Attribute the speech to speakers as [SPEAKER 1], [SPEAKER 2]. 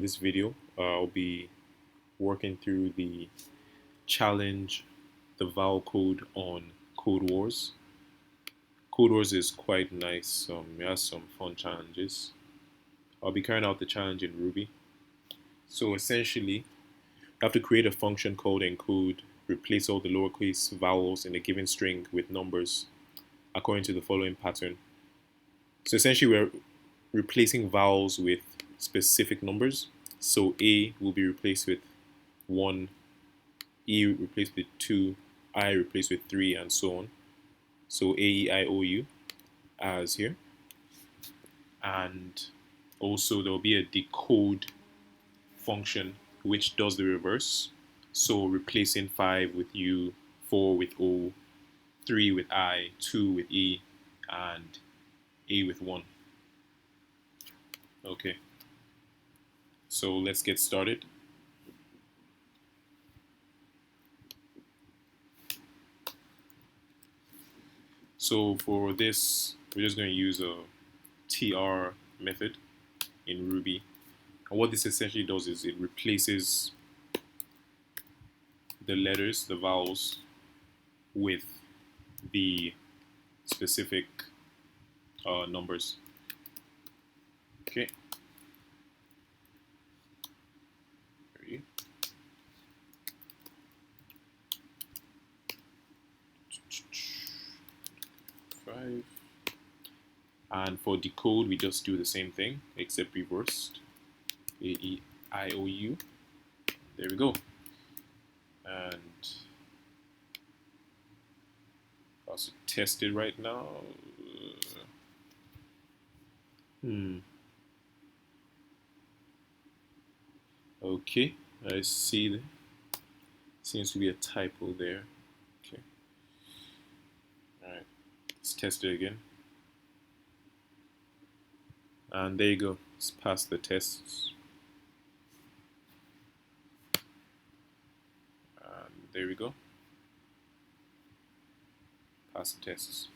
[SPEAKER 1] This video, I'll be working through the challenge, the vowel code on Code Wars. Code Wars is quite nice. It has some fun challenges. I'll be carrying out the challenge in Ruby. So essentially, you have to create a function called encode, replace all the lowercase vowels in a given string with numbers according to the following pattern. So essentially, we're replacing vowels with specific numbers. So A will be replaced with 1, E replaced with 2, I replaced with 3, and so on. So A, E, I, O, U as here. And also there will be a decode function which does the reverse. So replacing 5 with U, 4 with O, 3 with I, 2 with E, and A with 1. Okay, so let's get started. So for this, we're just going to use a tr method in Ruby. And what this essentially does is it replaces the letters, the vowels, with the specific numbers. Okay. 3, 5. And for decode, we just do the same thing, except reversed. A, E, I, O, U. There we go. And also test it right now. Okay, I see. There seems to be a typo there. Okay. All right. Let's test it again. And there you go. It's passed the tests. And there we go. Pass the tests.